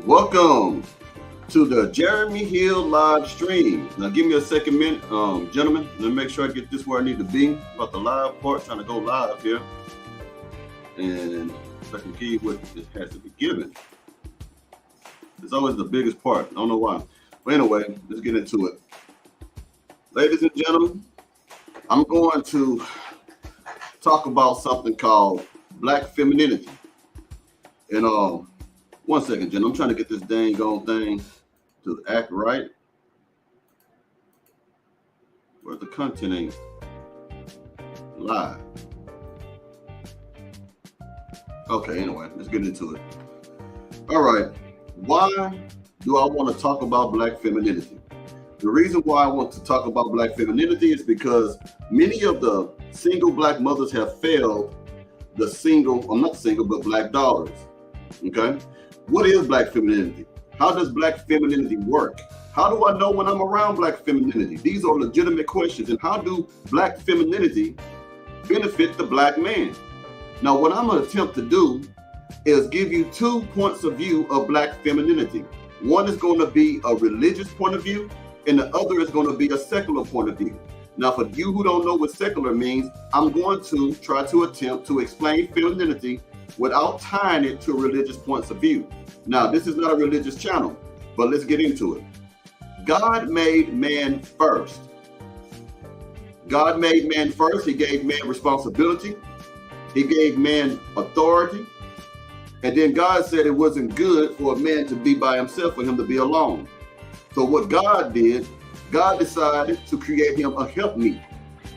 Welcome to the Jeremy Hill live stream. Now, give me a second minute, gentlemen. Let me make sure I get this where I need to be. About the live part, trying to go live here. And if I can give you what it has to be given. It's always the biggest part. I don't know why. But anyway, let's get into it. Ladies and gentlemen, I'm going to talk about something called Black femininity. And one second, Jen. I'm trying to get this dang on thing to act right. Where the content ain't live. Okay, anyway, let's get into it. All right. Why do I want to talk about Black femininity? The reason why I want to talk about Black femininity is because many of the single Black mothers have failed the single, or not single, but Black daughters. Okay? What is Black femininity? How does Black femininity work? How do I know when I'm around Black femininity? These are legitimate questions. And how do Black femininity benefit the Black man? Now, what I'm going to attempt to do is give you 2 points of view of Black femininity. One is going to be a religious point of view, and the other is going to be a secular point of view. Now, for you who don't know what secular means, I'm going to try to attempt to explain femininity without tying it to religious points of view. Now, this is not a religious channel, but let's get into it. God made man first. God made man first. He gave man responsibility. He gave man authority. And then God said it wasn't good for a man to be by himself, for him to be alone. So what God did, God decided to create him a helpmeet,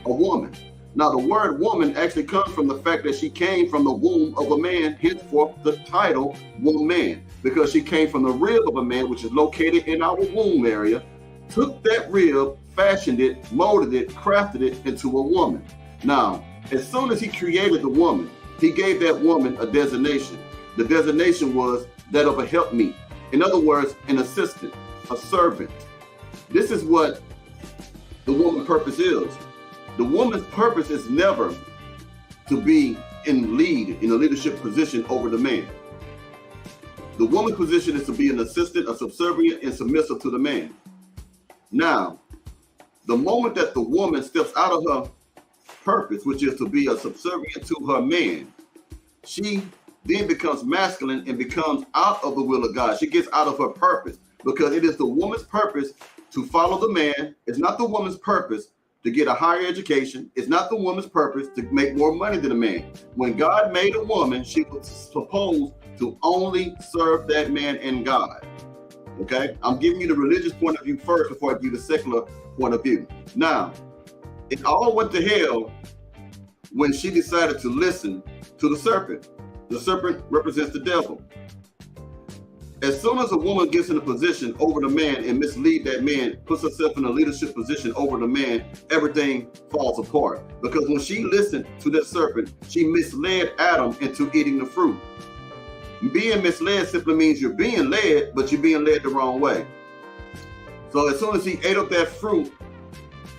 a woman. Now, the word woman actually comes from the fact that she came from the womb of a man, henceforth the title woman, because she came from the rib of a man, which is located in our womb area, took that rib, fashioned it, molded it, crafted it into a woman. Now, as soon as he created the woman, he gave that woman a designation. The designation was that of a helpmeet. In other words, an assistant, a servant. This is what the woman's purpose is. The woman's purpose is never to be in a leadership position over the man. The woman's position is to be an assistant, a subservient, and submissive to the man. Now, the moment that the woman steps out of her purpose, which is to be a subservient to her man, she then becomes masculine and becomes out of the will of God. She gets out of her purpose, because it is the woman's purpose to follow the man. It's not the woman's purpose to get a higher education. It's not the woman's purpose to make more money than a man. When God made a woman, she was supposed to only serve that man and God. Okay? I'm giving you the religious point of view first before I give you the secular point of view. Now, it all went to hell when she decided to listen to the serpent. The serpent represents the devil. As soon as a woman gets in a position over the man and mislead that man, puts herself in a leadership position over the man, everything falls apart. Because when she listened to that serpent, she misled Adam into eating the fruit. Being misled simply means you're being led, but you're being led the wrong way. So as soon as he ate up that fruit,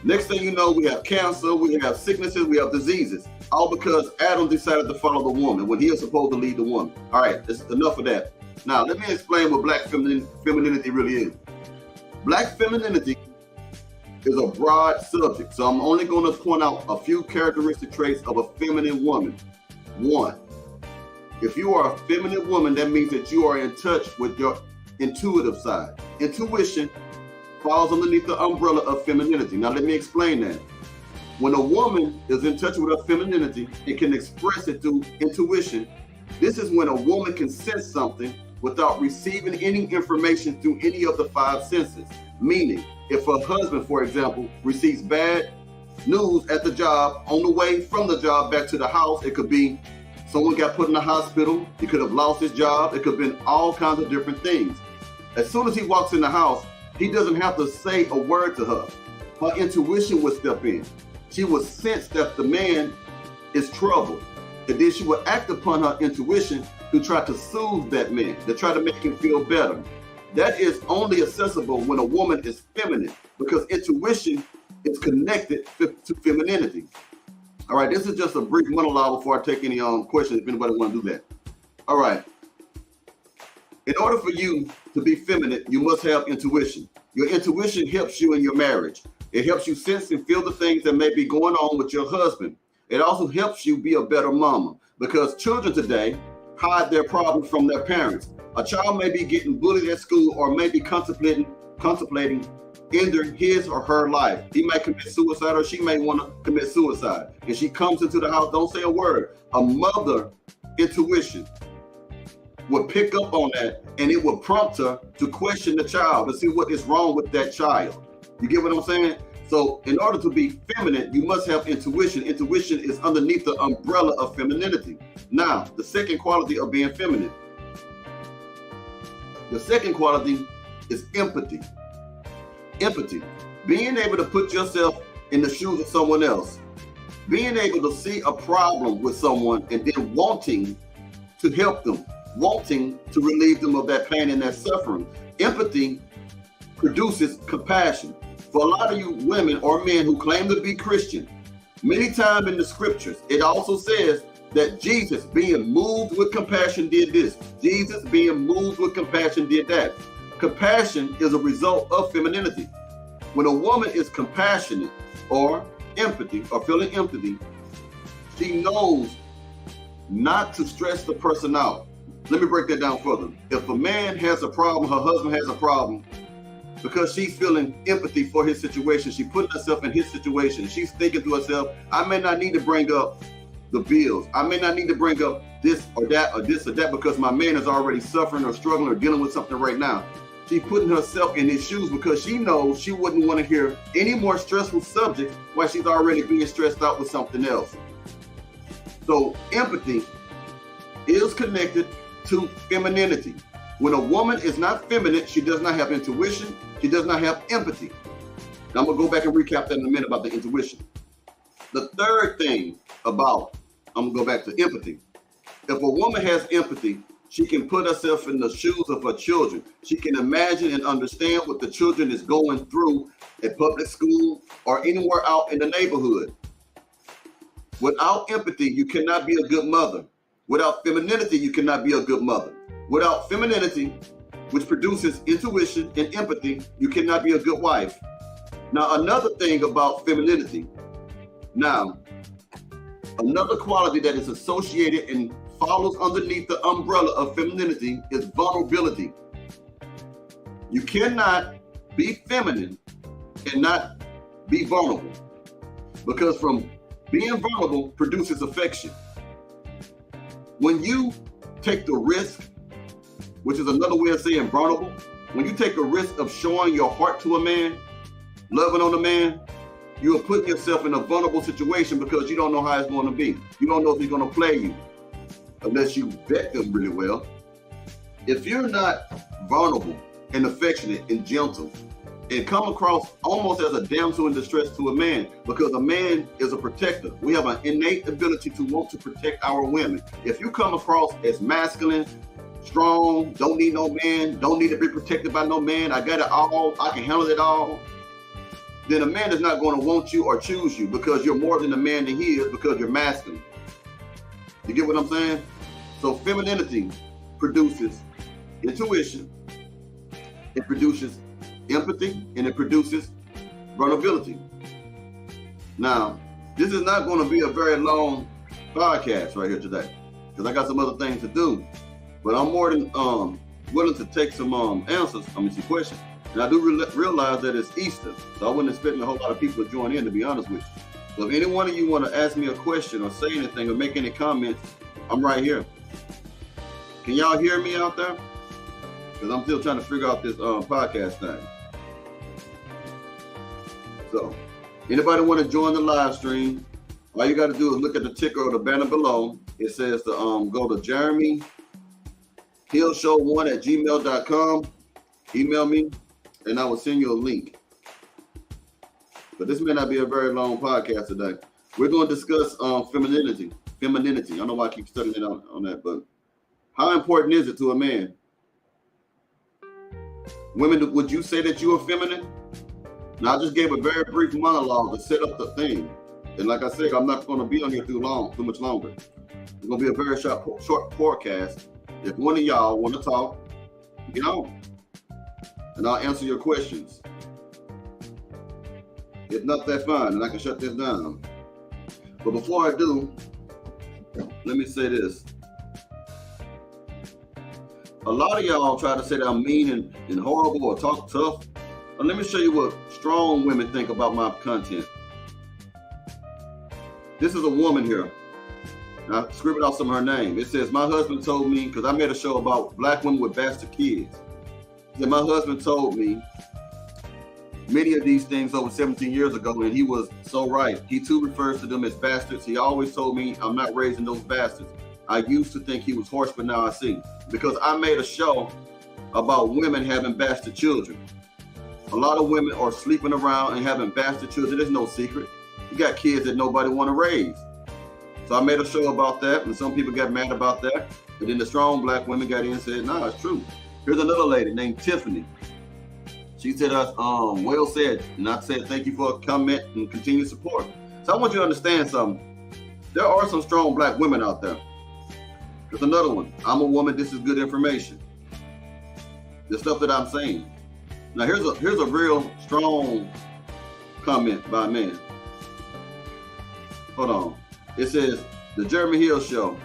next thing you know, we have cancer, we have sicknesses, we have diseases. All because Adam decided to follow the woman when he was supposed to lead the woman. All right, that's enough of that. Now, let me explain what Black femininity really is. Black femininity is a broad subject, so I'm only going to point out a few characteristic traits of a feminine woman. 1, if you are a feminine woman, that means that you are in touch with your intuitive side. Intuition falls underneath the umbrella of femininity. Now, let me explain that. When a woman is in touch with her femininity and can express it through intuition, this is when a woman can sense something without receiving any information through any of the 5 senses. Meaning, if her husband, for example, receives bad news at the job, on the way from the job back to the house, it could be someone got put in the hospital, he could have lost his job, it could have been all kinds of different things. As soon as he walks in the house, he doesn't have to say a word to her. Her intuition would step in. She would sense that the man is troubled. And then she would act upon her intuition to try to soothe that man, to try to make him feel better. That is only accessible when a woman is feminine, because intuition is connected to femininity. All right, this is just a brief monologue before I take any questions if anybody want to do that. All right. In order for you to be feminine, you must have intuition. Your intuition helps you in your marriage. It helps you sense and feel the things that may be going on with your husband. It also helps you be a better mama, because children today hide their problems from their parents. A child may be getting bullied at school or may be contemplating ending his or her life. He may commit suicide, or she may want to commit suicide. And she comes into the house, don't say a word. A mother intuition would pick up on that, and it would prompt her to question the child to see what is wrong with that child. You get what I'm saying? So in order to be feminine, you must have intuition. Intuition is underneath the umbrella of femininity. Now, the second quality of being feminine. The second quality is empathy. Empathy, being able to put yourself in the shoes of someone else, being able to see a problem with someone and then wanting to help them, wanting to relieve them of that pain and that suffering. Empathy produces compassion. For a lot of you women or men who claim to be Christian, many times in the scriptures, it also says that Jesus, being moved with compassion, did this. Jesus, being moved with compassion, did that. Compassion is a result of femininity. When a woman is compassionate or empathy or feeling empathy, she knows not to stress the person out. Let me break that down further. If a man has a problem, her husband has a problem, because she's feeling empathy for his situation, she put herself in his situation. She's thinking to herself, I may not need to bring up the bills. I may not need to bring up this or that or this or that because my man is already suffering or struggling or dealing with something right now. She's putting herself in his shoes because she knows she wouldn't want to hear any more stressful subjects while she's already being stressed out with something else. So empathy is connected to femininity. When a woman is not feminine, she does not have intuition. She does not have empathy. Now I'm going to go back and recap that in a minute about the intuition. The third thing about, I'm going to go back to empathy. If a woman has empathy, she can put herself in the shoes of her children. She can imagine and understand what the children is going through at public school or anywhere out in the neighborhood. Without empathy, you cannot be a good mother. Without femininity, you cannot be a good mother. Without femininity, which produces intuition and empathy, you cannot be a good wife. Now, another thing about femininity. Now, another quality that is associated and follows underneath the umbrella of femininity is vulnerability. You cannot be feminine and not be vulnerable, because from being vulnerable produces affection. When you take the risk, which is another way of saying vulnerable, when you take a risk of showing your heart to a man, loving on a man, you are putting yourself in a vulnerable situation because you don't know how it's going to be. You don't know if he's going to play you unless you vet them really well. If you're not vulnerable and affectionate and gentle and come across almost as a damsel in distress to a man, because a man is a protector. We have an innate ability to want to protect our women. If you come across as masculine, strong, don't need no man, don't need to be protected by no man, I got it all, I can handle it all, then a man is not going to want you or choose you because you're more than a man than he is, because you're masculine. You get what I'm saying? So femininity produces intuition, it produces empathy, and it produces vulnerability. Now, this is not going to be a very long podcast right here today, because I got some other things to do, but I'm more than willing to take some answers, some questions. And I do realize that it's Easter, so I wasn't expecting a whole lot of people to join in, to be honest with you. So if any one of you want to ask me a question or say anything or make any comments, I'm right here. Can y'all hear me out there? Because I'm still trying to figure out this podcast thing. So, anybody want to join the live stream? All you got to do is look at the ticker or the banner below. It says to go to JeremyHillShow1@gmail.com. Email me, and I will send you a link. But this may not be a very long podcast today. We're going to discuss femininity. I don't know why I keep studying it on that, but how important is it to a man? Women, would you say that you are feminine? Now, I just gave a very brief monologue to set up the thing. And like I said, I'm not going to be on here too much longer. It's going to be a very short podcast. If one of y'all want to talk, Get on, and I'll answer your questions. If not, that's fine, and I can shut this down. But before I do, let me say this. A lot of y'all try to say that I'm mean and horrible or talk tough. But let me show you what strong women think about my content. This is a woman here. I scribbled out some of her name. It says, my husband told me, because I made a show about black women with bastard kids. That my husband told me many of these things over 17 years ago, and he was so right. He too refers to them as bastards. He always told me I'm not raising those bastards. I used to think he was harsh, but now I see. Because I made a show about women having bastard children. A lot of women are sleeping around and having bastard children. There's no secret. You got kids that nobody want to raise. So I made a show about that, and some people got mad about that. And then the strong black women got in and said, nah, it's true. Here's another lady named Tiffany. She said, well said. And I said, thank you for a comment and continued support. So I want you to understand something. There are some strong black women out there. There's another one. I'm a woman. This is good information. The stuff that I'm saying. Now here's a real strong comment by a man. Hold on. It says, the Jeremy Hill Show.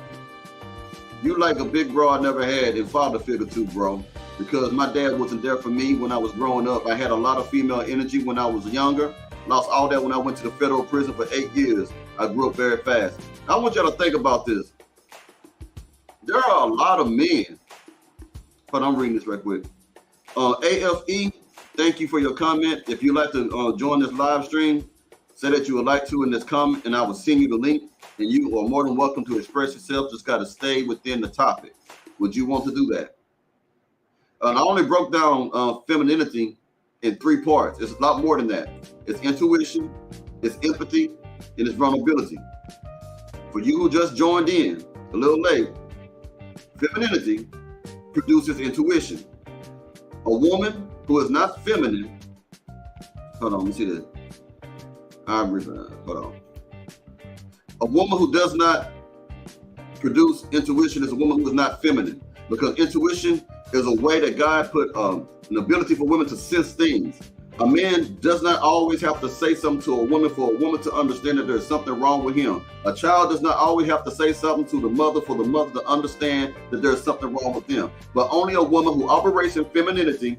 You like a big bro I never had and father figure too, bro. Because my dad wasn't there for me when I was growing up. I had a lot of female energy when I was younger. Lost all that when I went to the federal prison for 8 years. I grew up very fast. I want y'all to think about this. There are a lot of men. But I'm reading this right quick. AFE, thank you for your comment. If you'd like to join this live stream, say that you would like to in this comment, and I will send you the link. And you are more than welcome to express yourself. Just got to stay within the topic. Would you want to do that? I only broke down femininity in 3 parts. It's a lot more than that. It's intuition, it's empathy, and it's vulnerability. For you who just joined in a little late, femininity produces intuition. A woman who is not feminine, hold on, let me see this. Hold on. A woman who does not produce intuition is a woman who is not feminine, because intuition is a way that God put an ability for women to sense things. A man does not always have to say something to a woman for a woman to understand that there's something wrong with him. A child does not always have to say something to the mother for the mother to understand that there's something wrong with them. But only a woman who operates in femininity,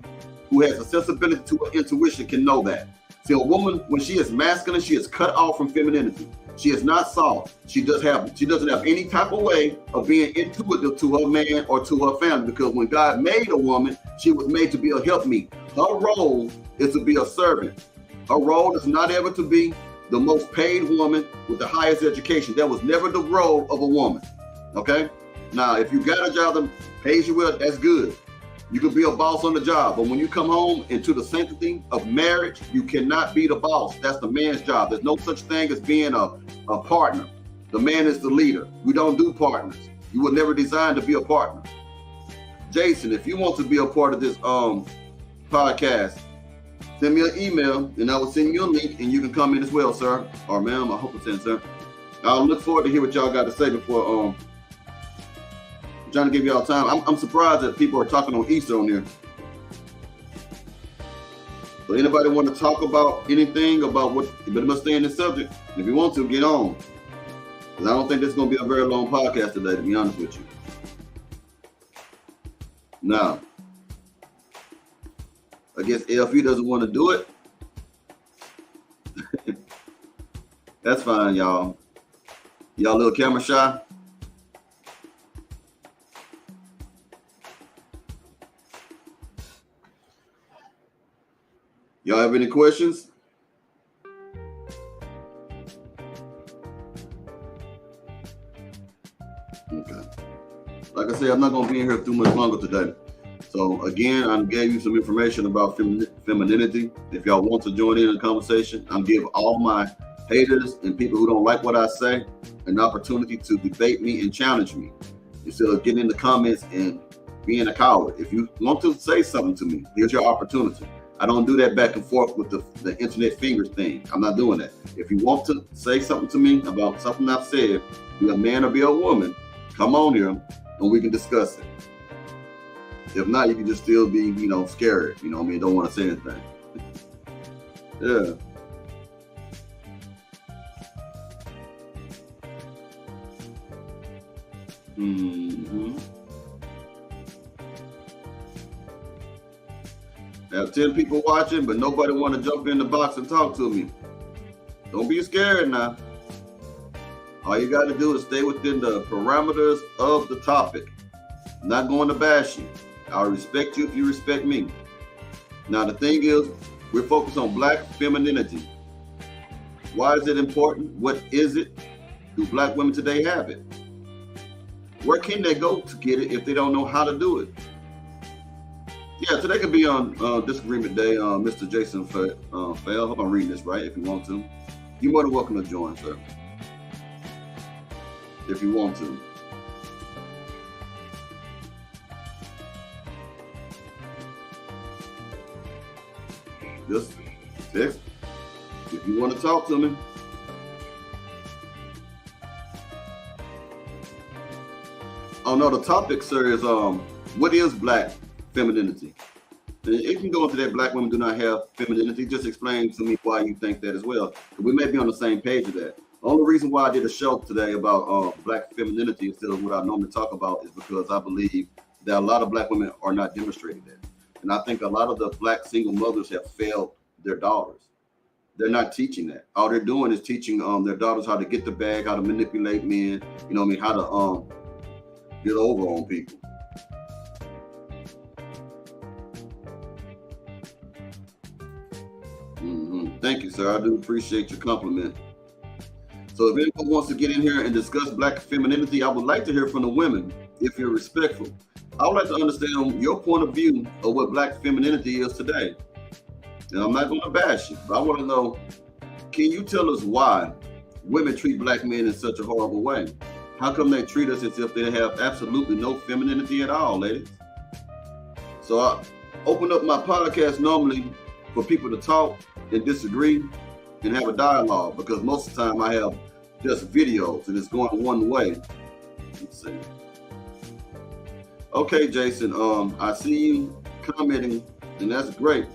who has a sensibility to her intuition, can know that. See, a woman, when she is masculine, she is cut off from femininity. She is not soft. She doesn't have any type of way of being intuitive to her man or to her family, because when God made a woman, she was made to be a helpmeet. Her role is to be a servant. Her role is not ever to be the most paid woman with the highest education. That was never the role of a woman. Okay? Now, if you got a job that pays you well, that's good. You can be a boss on the job, but when you come home into the sanctity of marriage, you cannot be the boss. That's the man's job. There's no such thing as being a partner. The man is the leader. We don't do partners. You were never designed to be a partner. Jason, if you want to be a part of this podcast, send me an email and I will send you a link and you can come in as well, sir. Or ma'am, I hope it's in, sir. I'll look forward to hear what y'all got to say before I'm trying to give y'all time. I'm surprised that people are talking on Easter on here. So anybody want to talk about anything about what, you better must stay in this subject. If you want to, get on. Because I don't think this is going to be a very long podcast today, to be honest with you. Now, I guess AFE doesn't want to do it. That's fine, y'all. Y'all a little camera shy? Y'all have any questions? Okay. Like I said, I'm not going to be in here too much longer today. So again, I gave you some information about femininity. If y'all want to join in the conversation, I'm giving all my haters and people who don't like what I say an opportunity to debate me and challenge me instead of getting in the comments and being a coward. If you want to say something to me, here's your opportunity. I don't do that back and forth with the internet fingers thing. I'm not doing that. If you want to say something to me about something I've said, be a man or be a woman, come on here and we can discuss it. If not, you can just still be, scared. Don't want to say anything. Yeah. Mm-hmm. I have 10 people watching, but nobody want to jump in the box and talk to me. Don't be scared now. All you got to do is stay within the parameters of the topic. I'm not going to bash you. I'll respect you if you respect me. Now, the thing is, we're focused on Black femininity. Why is it important? What is it? Do Black women today have it? Where can they go to get it if they don't know how to do it? Yeah, today could be on Disagreement Day, Mr. Jason Fell. Hope I'm reading this right. If you want to, you're more than welcome to join, sir. If you want to. Just text if you want to talk to me. Oh no, the topic, sir, is what is Black femininity? And it can go into that Black women do not have femininity. Just explain to me why you think that as well. We may be on the same page of that. The only reason why I did a show today about Black femininity instead of what I normally talk about is because I believe that a lot of Black women are not demonstrating that. And I think a lot of the Black single mothers have failed their daughters. They're not teaching that. All they're doing is teaching their daughters how to get the bag, how to manipulate men, how to get over on people. Thank you, sir. I do appreciate your compliment. So if anyone wants to get in here and discuss Black femininity, I would like to hear from the women, if you're respectful. I would like to understand your point of view of what Black femininity is today. And I'm not going to bash you, but I want to know, can you tell us why women treat Black men in such a horrible way? How come they treat us as if they have absolutely no femininity at all, ladies? So I open up my podcast normally for people to talk and disagree and have a dialogue, because most of the time I have just videos and it's going one way. Let's see. Okay, Jason, I see you commenting, and that's great.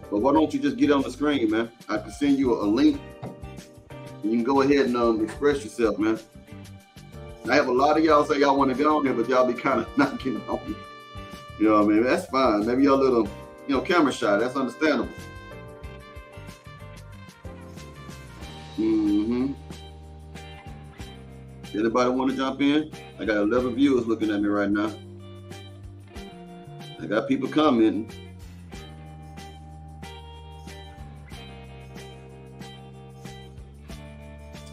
But why don't you just get on the screen, man? I can send you a link, and you can go ahead and express yourself, man. I have a lot of y'all say y'all want to get on here, but y'all be kind of not getting on here. You know what I mean? That's fine. Maybe y'all a little, camera shy. That's understandable. Anybody want to jump in? I got 11 viewers looking at me right now. I got people commenting.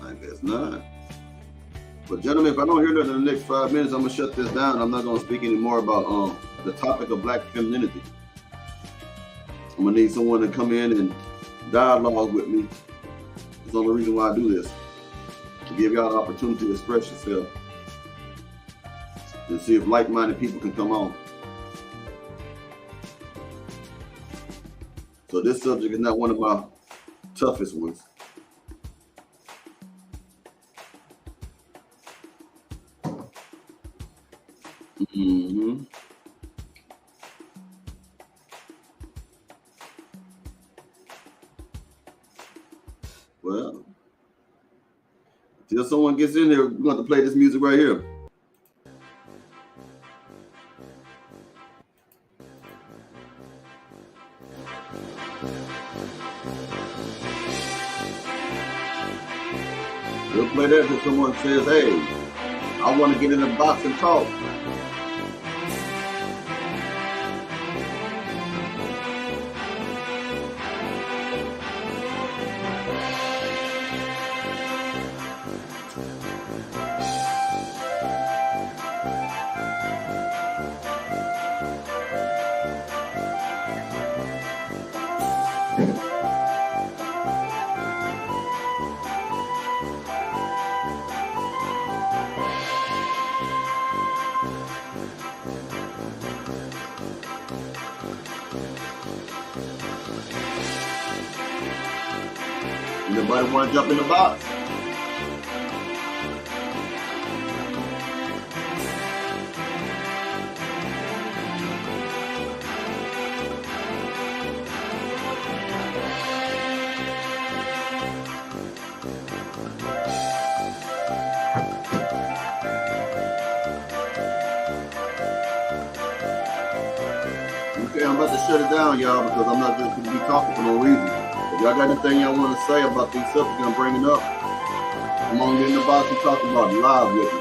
I guess not. But gentlemen, if I don't hear that in the next 5 minutes, I'm gonna shut this down. I'm not gonna speak anymore about the topic of Black femininity. I'm gonna need someone to come in and dialogue with me. That's the only reason why I do this, to give y'all the opportunity to express yourself and see if like-minded people can come on. So this subject is not one of my toughest ones. Well, until someone gets in here, we're going to play this music right here. We'll play that until someone says, hey, I want to get in the box and talk. Anybody want to jump in the box? Okay, I'm about to shut it down, y'all, because I'm not just going to be talking for no reason. If y'all got anything y'all want to say about these subjects I'm bringing up, come on in the box and talk about it live with me.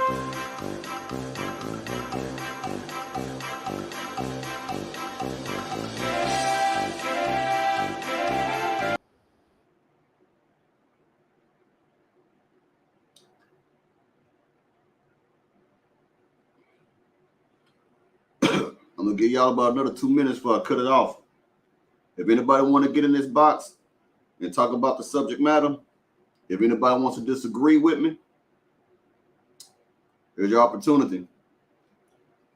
I'm going to give y'all about another 2 minutes before I cut it off. If anybody want to get in this box and talk about the subject matter, if anybody wants to disagree with me, here's your opportunity.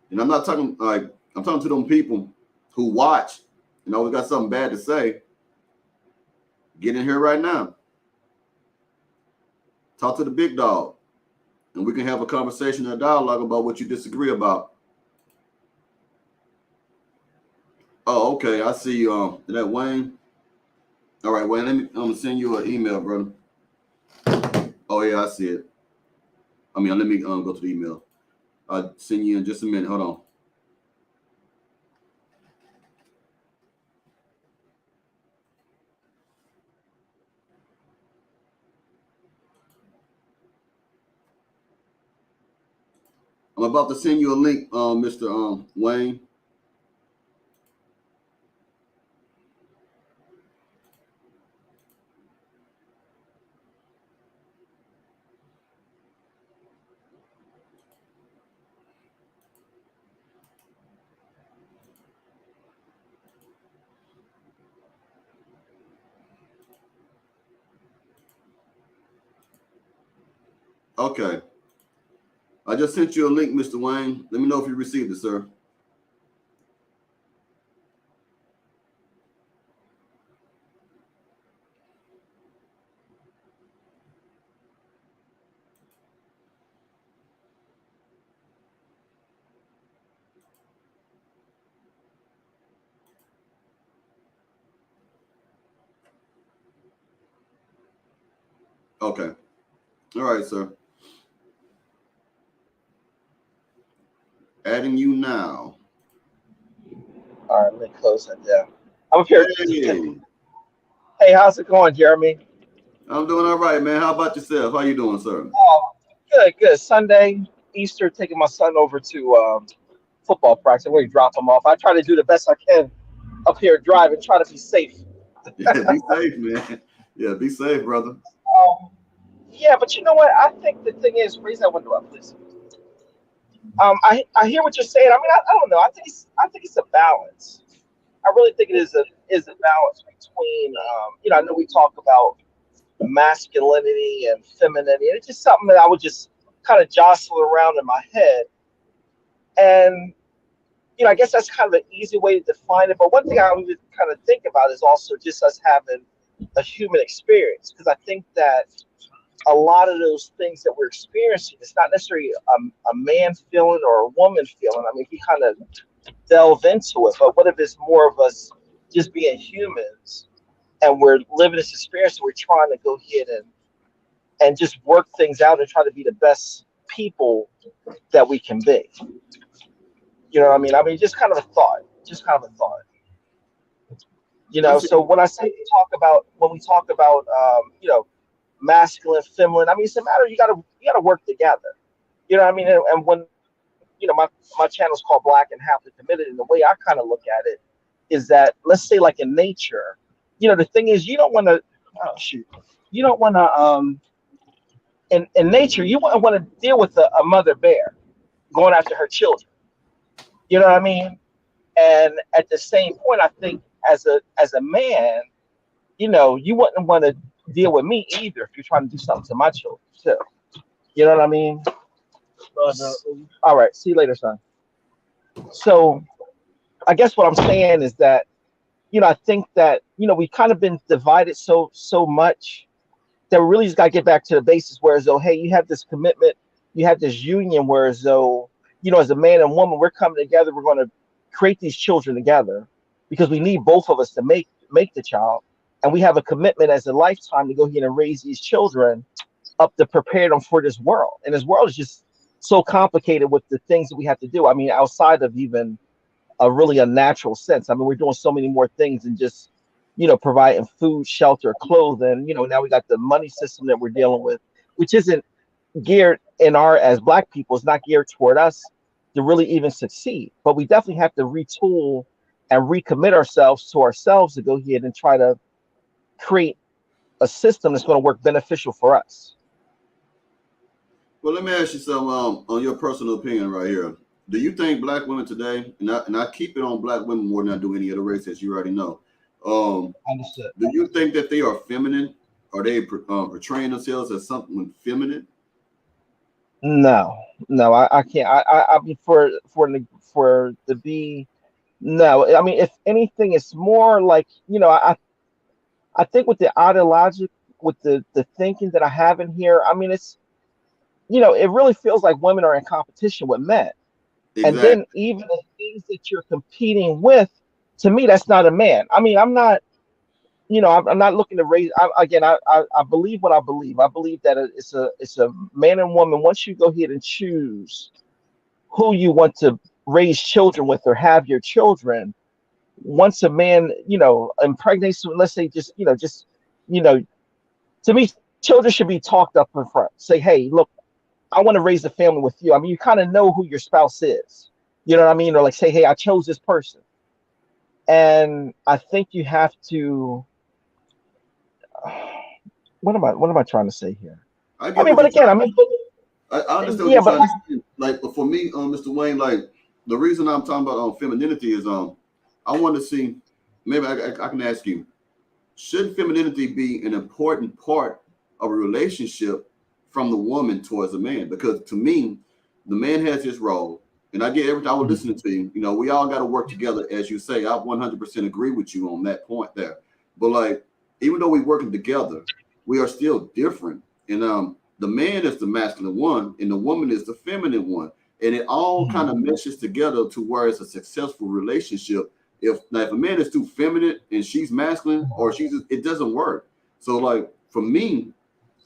And I'm not talking I'm talking to them people who watch and always got something bad to say. Get in here right now. Talk to the big dog, and we can have a conversation and a dialogue about what you disagree about. Oh, okay. I see you. Is that Wayne? All right, Wayne. Let me. I'm gonna send you an email, brother. Oh yeah, I see it. I mean, let me go to the email. I'll send you in just a minute. Hold on. I'm about to send you a link, Mr. Wayne. Okay. I just sent you a link, Mr. Wayne. Let me know if you received it, sir. Okay. All right, sir. Adding you now. All right, let me close that down. I'm up here. Hey, Hey, how's it going, Jeremy? I'm doing all right, man. How about yourself? How you doing, sir? Oh, good, good. Sunday, Easter, taking my son over to football practice. I'm going to drop him off. I try to do the best I can up here driving, try to be safe. Yeah, be safe, man. Yeah, be safe, brother. Um, yeah, but you know what? I think the thing is, raise that window up, please. I hear what you're saying. I mean, I don't know. I think it's a balance. I really think it is a balance between I know we talk about masculinity and femininity, and it's just something that I would just kind of jostle around in my head. And I guess that's kind of an easy way to define it. But one thing I would kind of think about is also just us having a human experience, because I think that a lot of those things that we're experiencing, it's not necessarily a man feeling or a woman feeling. I mean, we kind of delve into it, but what if it's more of us just being humans and we're living this experience and we're trying to go ahead and just work things out and try to be the best people that we can be. You know what I mean? I mean, just kind of a thought, just kind of a thought. I see. So when I say when we talk about masculine, feminine, I mean it's a matter you gotta work together. You know what I mean? And when my channel is called Black and Happily Committed, and the way I kind of look at it is that, let's say, like in nature, the thing is, you don't want to, oh shoot, you don't want to in nature, you want to deal with a mother bear going after her children. You know what I mean? And at the same point, I think as a man, you wouldn't want to deal with me either if you're trying to do something to my children too. You know what I mean? All right. See you later, son. So I guess what I'm saying is that, I think that, we've kind of been divided so much that we really just got to get back to the basis, where as though, hey, you have this commitment, you have this union, where as though, as a man and woman, we're coming together, we're going to create these children together, because we need both of us to make the child. And we have a commitment as a lifetime to go ahead and raise these children up to prepare them for this world. And this world is just so complicated with the things that we have to do. I mean, outside of even a really unnatural sense. I mean, we're doing so many more things than just, providing food, shelter, clothing. Now we got the money system that we're dealing with, which isn't geared in our as Black people. It's not geared toward us to really even succeed. But we definitely have to retool and recommit ourselves to ourselves to go ahead and try to create a system that's going to work beneficial for us. Well, let me ask you something on your personal opinion right here. Do you think black women today, and I keep it on black women more than I do any other race, as you already know, Understood. do you think that they are feminine? Are they portraying themselves as something feminine? No, no, I can't. I mean, for the be, no. I mean, if anything, it's more like, I think with the ideologic, with the thinking that I have in here. I mean, it's, it really feels like women are in competition with men. And then Exactly. even the things that you're competing with, to me, that's not a man. I mean, I'm not, I'm not looking to raise. Again, I believe what I believe. I believe that it's a man and woman. Once you go ahead and choose who you want to raise children with or have your children, once a man, impregnates, let's say, you know, to me, children should be talked up in front. Say, hey, look, I want to raise a family with you. I mean, you kind of know who your spouse is. You know what I mean? Or like say, hey, I chose this person. And I think you have to. What am I trying to say here? I I get mean, what but you're again, trying. I mean, I understand what yeah, you're but trying to say. Like, but for me, Mr. Wayne, like the reason I'm talking about femininity is I want to see. Maybe I can ask you: should femininity be an important part of a relationship from the woman towards a man? Because to me, the man has his role, and I get every time I was listening to you. You know, we all got to work together, as you say. I 100% agree with you on that point there. But like, even though we're working together, we are still different. And the man is the masculine one, and the woman is the feminine one, and it all kind Mhm. of meshes together to where it's a successful relationship. If a man is too feminine and she's masculine, or it doesn't work. So like for me,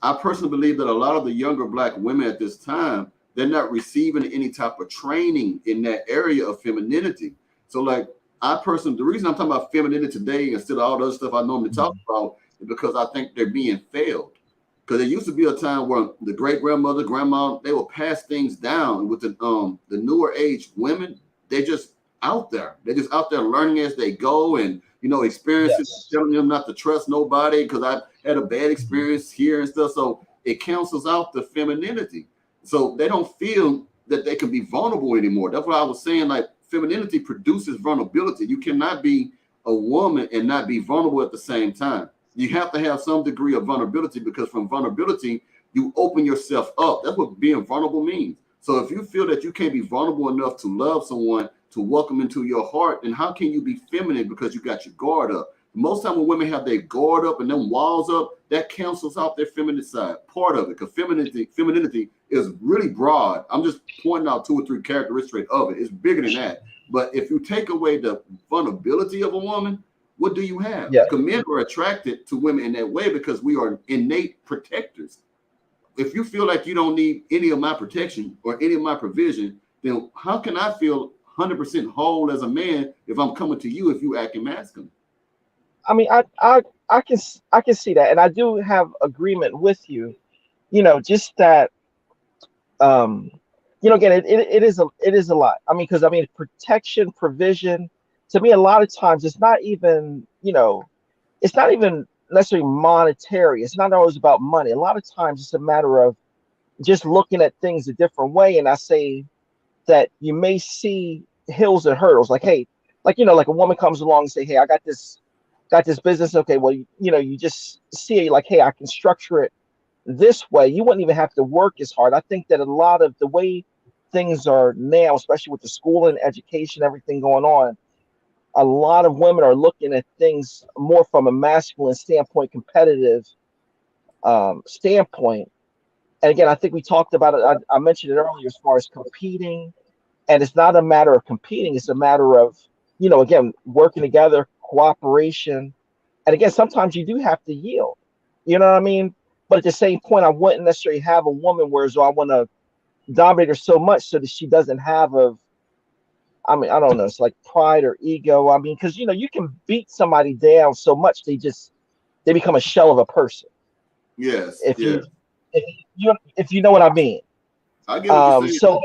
I personally believe that a lot of the younger black women at this time, they're not receiving any type of training in that area of femininity. So like I personally, the reason I'm talking about femininity today instead of all the other stuff I normally talk about is because I think they're being failed. Because there used to be a time where the great grandmother, grandma, they would pass things down. With the newer age women, they just out there. They're just out there learning as they go, and experiences Yes. telling them not to trust nobody because I had a bad Mhm. experience here and stuff. So it cancels out the femininity. So they don't feel that they can be vulnerable anymore. That's what I was saying. Like femininity produces vulnerability. You cannot be a woman and not be vulnerable at the same time. You have to have some degree of vulnerability because from vulnerability, you open yourself up. That's what being vulnerable means. So if you feel that you can't be vulnerable enough to love someone, to welcome into your heart, then how can you be feminine because you got your guard up? Most time when women have their guard up and them walls up, that cancels out their feminine side. Part of it, because femininity is really broad. I'm just pointing out 2 or 3 characteristics of it. It's bigger than that. But if you take away the vulnerability of a woman, what do you have? Yes. Because men are attracted to women in that way because we are innate protectors. If you feel like you don't need any of my protection or any of my provision, then how can I feel 100% whole as a man if I'm coming to you if you acting masculine? I mean, I can see that, and I do have agreement with you. Just that, um, again, it is a lot. I mean, because I mean, protection, provision. To me, a lot of times, it's not even necessarily monetary. It's not always about money. A lot of times, it's a matter of just looking at things a different way. And I say that you may see hills and hurdles. Like, hey, like a woman comes along and say, hey, I got this business. Okay, well, you just see it like, hey, I can structure it this way. You wouldn't even have to work as hard. I think that a lot of the way things are now, especially with the school and education, everything going on, a lot of women are looking at things more from a masculine standpoint, competitive standpoint. And again, I think we talked about it. I mentioned it earlier as far as competing, and it's not a matter of competing. It's a matter of, again, working together, cooperation. And again, sometimes you do have to yield. You know what I mean? But at the same point, I wouldn't necessarily have a woman whereas I want to dominate her so much so that she doesn't have I mean, I don't know. It's like pride or ego. I mean, because you can beat somebody down so much they become a shell of a person. Yes, If yeah. you if you know what I mean. I get what you're saying. So,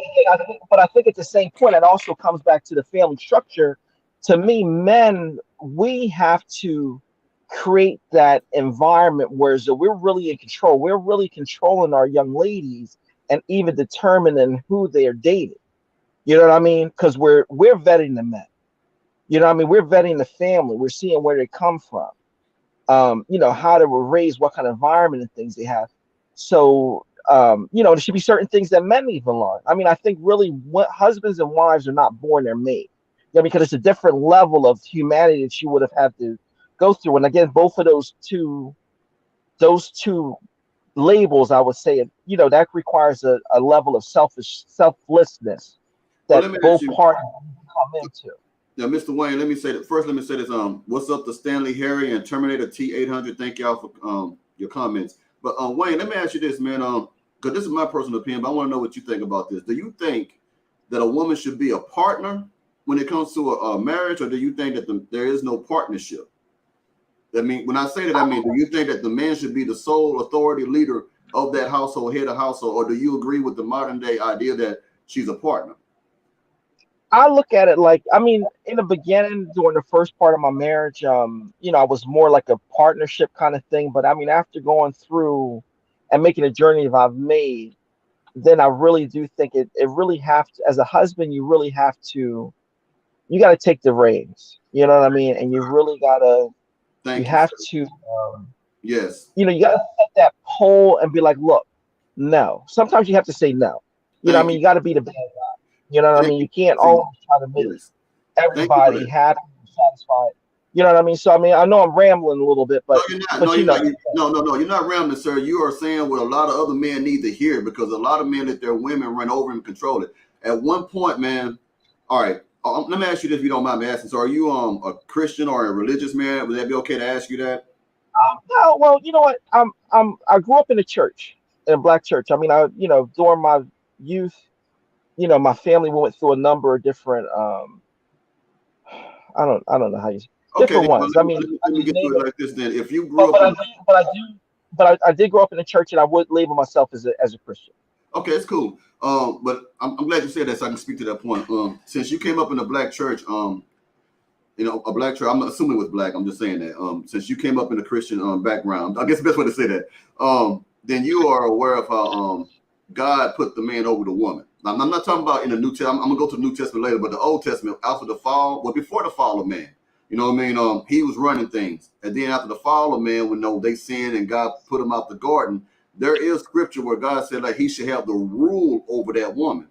but I think at the same point, it also comes back to the family structure. To me, men, we have to create that environment where so we're really in control. We're really controlling our young ladies and even determining who they are dating. You know what I mean? Because we're vetting the men. You know what I mean? We're vetting the family. We're seeing where they come from. How they were raised, what kind of environment and things they have. So, there should be certain things that men even learn. I mean, I think really what husbands and wives are not born, they're made. Yeah, because it's a different level of humanity that you would have had to go through. And again, both of those two labels, I would say, that requires a level of selflessness Well, that let me ask both you, parties come into. now, Mr. Wayne. Let me say that first. Let me say this. What's up to Stanley Harry and Terminator T 800? Thank y'all for your comments. But Wayne, let me ask you this, man. Because this is my personal opinion, but I want to know what you think about this. Do you think that a woman should be a partner when it comes to a marriage, or do you think that there is no partnership? I mean, when I say that, I mean, do you think that the man should be the sole authority leader of that household, head of household, or do you agree with the modern day idea that she's a partner? I look at it like, I mean, in the beginning, during the first part of my marriage, I was more like a partnership kind of thing. But I mean, after going through and making a journey that I've made, then I really do think it really have to, as a husband, you got to take the reins. You know what I mean? And you really you Thank you, have sir. to, Yes. you got to set that pole and be like, look, no. Sometimes you have to say no. You know what I Thank mean? you. You got to be the bad guy. You know what I Thank mean? you. You can't See, always try to make yes. Thank you for everybody that. happy and satisfied. You know what I mean? So I mean, I know I'm rambling a little bit, No, but you're not. No, but you're not. No. You're not rambling, sir. You are saying what a lot of other men need to hear because a lot of men let their women run over and control it. At one point, man. All right. Let me ask you this, if you don't mind me asking. So, are you a Christian or a religious man? Would that be okay to ask you that? no, well, you know what? I grew up in a church, in a black church. I mean, during my youth, my family went through a number of different I don't know how you Okay, then, different well, ones. I let me mean, get to name it it. like this. Then, if you grew But up but I in, do but I do but I did grow up in a church, and I would label myself as a Christian. okay, it's cool. But I'm glad you said that, so I can speak to that point. Since you came up in a black church, a black church. I'm assuming it was black. I'm just saying that. Since you came up in a Christian background, I guess the best way to say that. Then you are aware of how God put the man over the woman. Now, I'm not talking about in the New Testament. I'm gonna go to the New Testament later, but the Old Testament after the fall, well, before the fall of man. You know what I mean? He was running things, and then after the fall of man, when they sinned and God put him out the garden, there is scripture where God said like he should have the rule over that woman.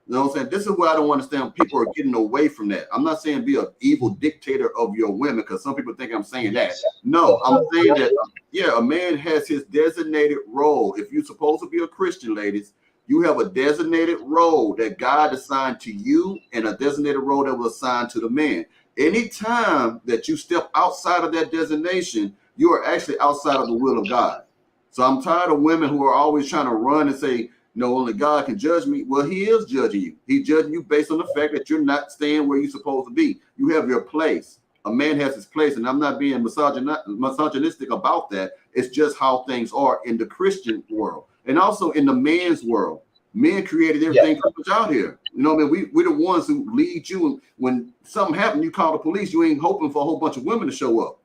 You know what I'm saying? This is what I don't understand. People are getting away from that. I'm not saying be an evil dictator of your women because some people think I'm saying that. Yes. No, I'm saying that, yeah, a man has his designated role. If you're supposed to be a Christian, ladies, you have a designated role that God assigned to you and a designated role that was assigned to the man. Anytime that you step outside of that designation, you are actually outside of the will of God. So I'm tired of women who are always trying to run and say, no, only God can judge me. Well, he is judging you. He's judging you based on the fact that you're not staying where you're supposed to be. You have your place. A man has his place, and I'm not being misogynistic about that. It's just how things are in the Christian world and also in the man's world. Men created Yeah. everything pretty much out here. You know what I mean? We're the ones who lead you. And when something happened, you call the police. You ain't hoping for a whole bunch of women to show up.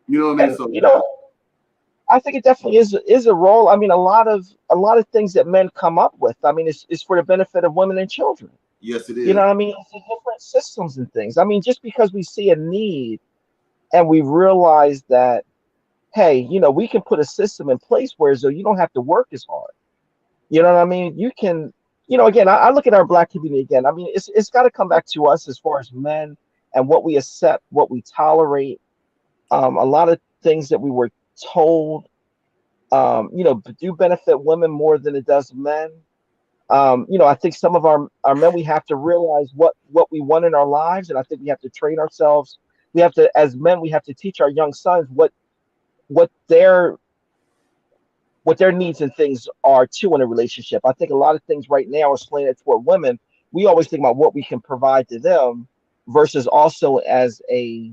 You know what I mean? And So, I think it definitely is a role. I mean, a lot of things that men come up with. I mean, it's for the benefit of women and children. yes, it You know is. what I mean? It's the different systems and things. I mean, just because we see a need and we realize that, hey, we can put a system in place where so you don't have to work as hard. You know what I mean? You can, again, I look at our black community again. I mean, it's got to come back to us as far as men and what we accept, what we tolerate. A lot of things that we were told, do benefit women more than it does men. I think some of our men, we have to realize what we want in our lives, and I think we have to train ourselves. We have to, as men, we have to teach our young sons what their what their needs and things are too in a relationship. I think a lot of things right now are slanted toward women, we always think about what we can provide to them versus also as a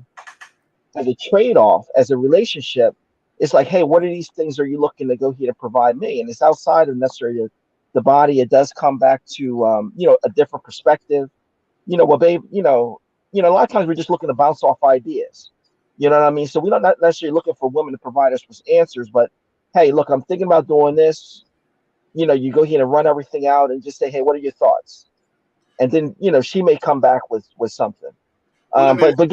trade-off, as a relationship. It's like, hey, what are these things are you looking to go here to provide me? And it's outside of necessarily the body. It does come back to a different perspective. Well, babe, a lot of times we're just looking to bounce off ideas. You know what I mean? So we don't not necessarily looking for women to provide us with answers, but hey, look, I'm thinking about doing this. You go here and run everything out and just say, hey, what are your thoughts? And then she may come back with something. Well, let me ask But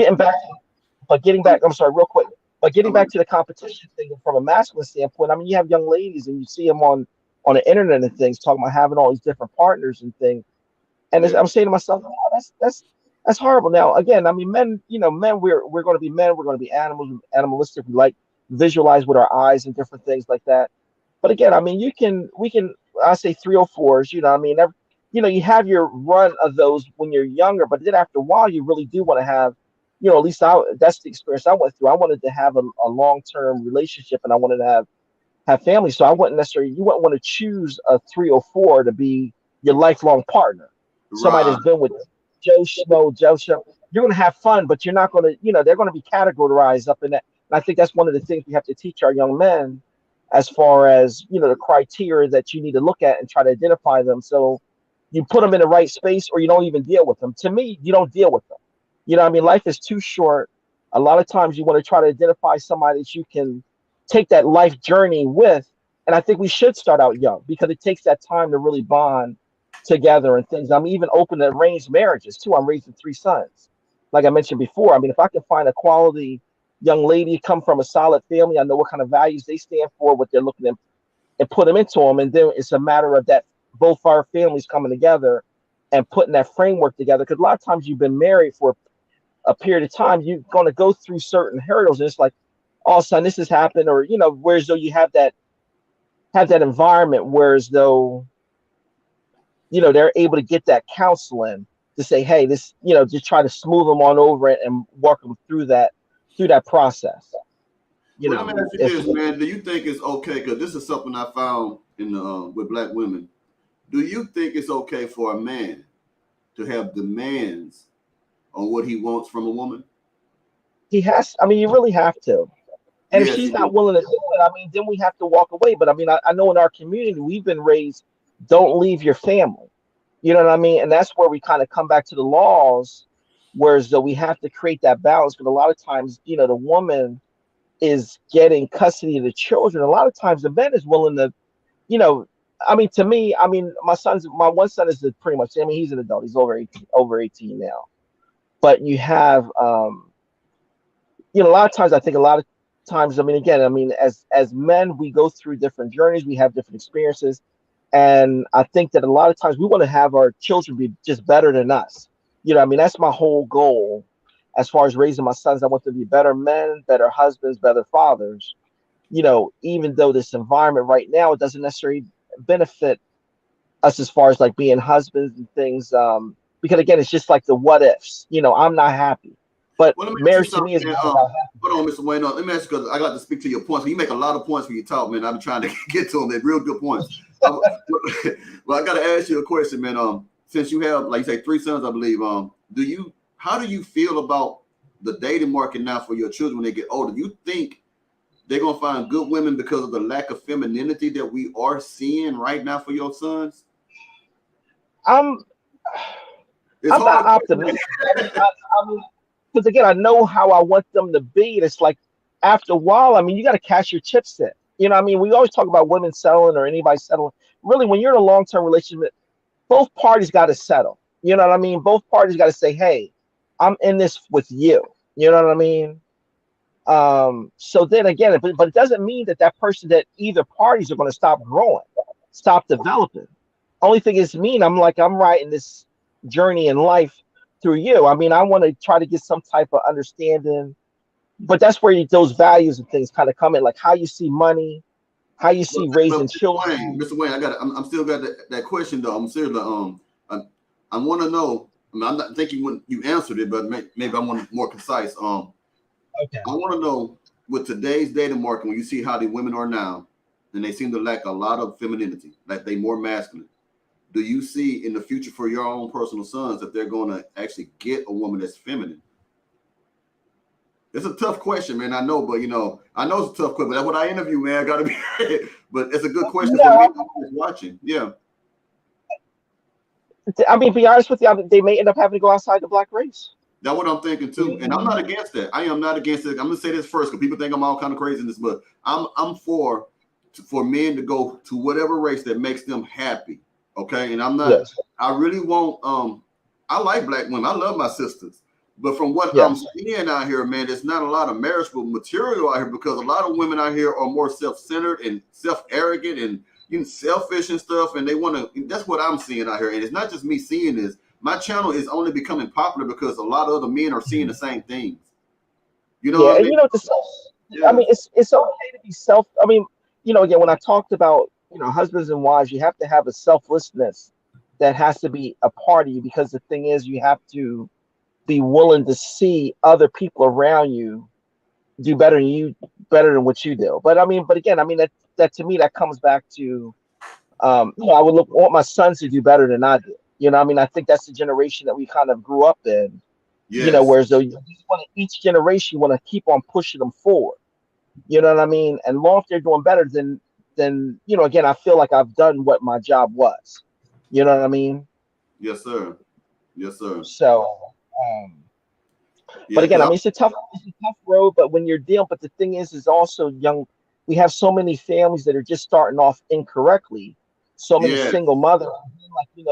getting you, back, I'm sorry, real quick. But getting okay, back to the competition thing from a masculine standpoint, I mean, you have young ladies and you see them on the internet and things talking about having all these different partners and things. And yeah, I'm saying to myself, oh, that's horrible. Now, again, I mean, men, men, we're going to be men. We're going to be animalistic. We like visualize with our eyes and different things like that. But again, I mean, we can, I say 304s. I mean, you have your run of those when you're younger, but then after a while, you really do want to have, at least that's the experience I went through. I wanted to have a long term relationship, and I wanted to have family. So I wouldn't necessarily, you wouldn't want to choose a 304 to be your lifelong partner. Somebody right, that's been with Joe Schmo, Joe Schmo. You're going to have fun, but you're not going to, they're going to be categorized up in that. And I think that's one of the things we have to teach our young men as far as, the criteria that you need to look at and try to identify them. So you put them in the right space or you don't even deal with them. To me, you don't deal with them. I mean, life is too short. A lot of times you want to try to identify somebody that you can take that life journey with. And I think we should start out young because it takes that time to really bond together and things. I'm even open to arranged marriages too. I'm raising three sons. Like I mentioned before, I mean, if I can find a quality young lady, come from a solid family, I know what kind of values they stand for, what they're looking at, and put them into them. And then it's a matter of that both our families coming together and putting that framework together. Because a lot of times you've been married for a period of time, you're going to go through certain hurdles. And it's like, all of a sudden this has happened, or whereas though you have that environment, whereas though they're able to get that counseling to say, hey, this, just try to smooth them on over it and work them through that process. well, let me ask you If this, man. Do you think it's okay? Because this is something I found in with black women. Do you think it's okay for a man to have demands on what he wants from a woman? he has, I mean, you really have to. And if Yes, she's you do. not willing to do it, I mean, then we have to walk away. But I mean, I know in our community, we've been raised, don't leave your family. You know what I mean? And that's where we kind of come back to the laws, whereas though we have to create that balance. But a lot of times, the woman is getting custody of the children. A lot of times the man is willing to, you know, I mean, to me, I mean, my one son is pretty much, I mean, he's an adult. He's over 18 now. But you have, a lot of times, I think a lot of times, I mean, again, I mean, as men, we go through different journeys, we have different experiences, and I think that a lot of times we want to have our children be just better than us. I mean, that's my whole goal as far as raising my sons. I want them to be better men, better husbands, better fathers. Even though this environment right now, it doesn't necessarily benefit us as far as like being husbands and things. Because again, it's just like the what ifs. I'm not happy, but Well, let me ask you marriage to something, me is man. not about Hold on, happiness. Mr. Wayne. Let me ask you because I got to speak to your points. You make a lot of points when you talk, man. I'm trying to get to them. They're real good points. Well, I got to ask you a question, man. Since you have, like you say, three sons, I believe. How do you feel about the dating market now for your children when they get older? Do you think they're gonna find good women because of the lack of femininity that we are seeing right now for your sons? I'm It's I'm not hard. optimistic. I mean, because again, I know how I want them to be. And it's like after a while, I mean, you got to cash your chips in. I mean, we always talk about women settling or anybody settling. Really, when you're in a long term relationship, both parties got to settle. You know what I mean? Both parties got to say, "Hey, I'm in this with you." You know what I mean? So then again, but it doesn't mean that person, that either parties are going to stop growing, stop developing. Only thing is mean, I'm writing this journey in life through you. I mean, I want to try to get some type of understanding, but that's where those values and things kind of come in, like how you see money, how you But, see but raising Mr. children. Wayne, I'm still got that question though. I'm serious. I, I want to know. I mean, I'm not thinking when you answered it, but maybe I want more concise. Okay. I want to know with today's dating market, when you see how the women are now, and they seem to lack a lot of femininity, like they more masculine. do you see in the future for your own personal sons if they're going to actually get a woman that's feminine? It's a tough question, man. I know, but I know it's a tough question. But that's what I interview, man. I gotta be. But it's a good question for me watching. Yeah. I mean, to be honest with you, they may end up having to go outside the black race. That's what I'm thinking too, and I'm not against that. I am not against it. I'm gonna say this first because people think I'm all kind of crazy in this, but I'm for men to go to whatever race that makes them happy. Okay, and I'm not. Yes. I really won't. I like black women. I love my sisters, but from what Yes. I'm seeing out here, man, there's not a lot of marriageable material out here because a lot of women out here are more self-centered and self-arrogant and selfish and stuff, and they want to. That's what I'm seeing out here, and it's not just me seeing this. My channel is only becoming popular because a lot of other men are seeing the same things. You know what I mean? I mean, it's okay to be self. I mean, again, when I talked about husbands and wives, you have to have a selflessness that has to be a part of you because the thing is, you have to be willing to see other people around you do better than what you do. But again, that to me that comes back to I would want my sons to do better than I do. I think that's the generation that we kind of grew up in. Yes. Whereas though each generation you want to keep on pushing them forward. You know what I mean? And long if they're doing better, then again, I feel like I've done what my job was. You know what I mean? Yes, sir. Yes, sir. So, yeah, but again, I mean, it's a tough road. But when you're dealing, but the thing is also young. We have so many families that are just starting off incorrectly. So many single mothers,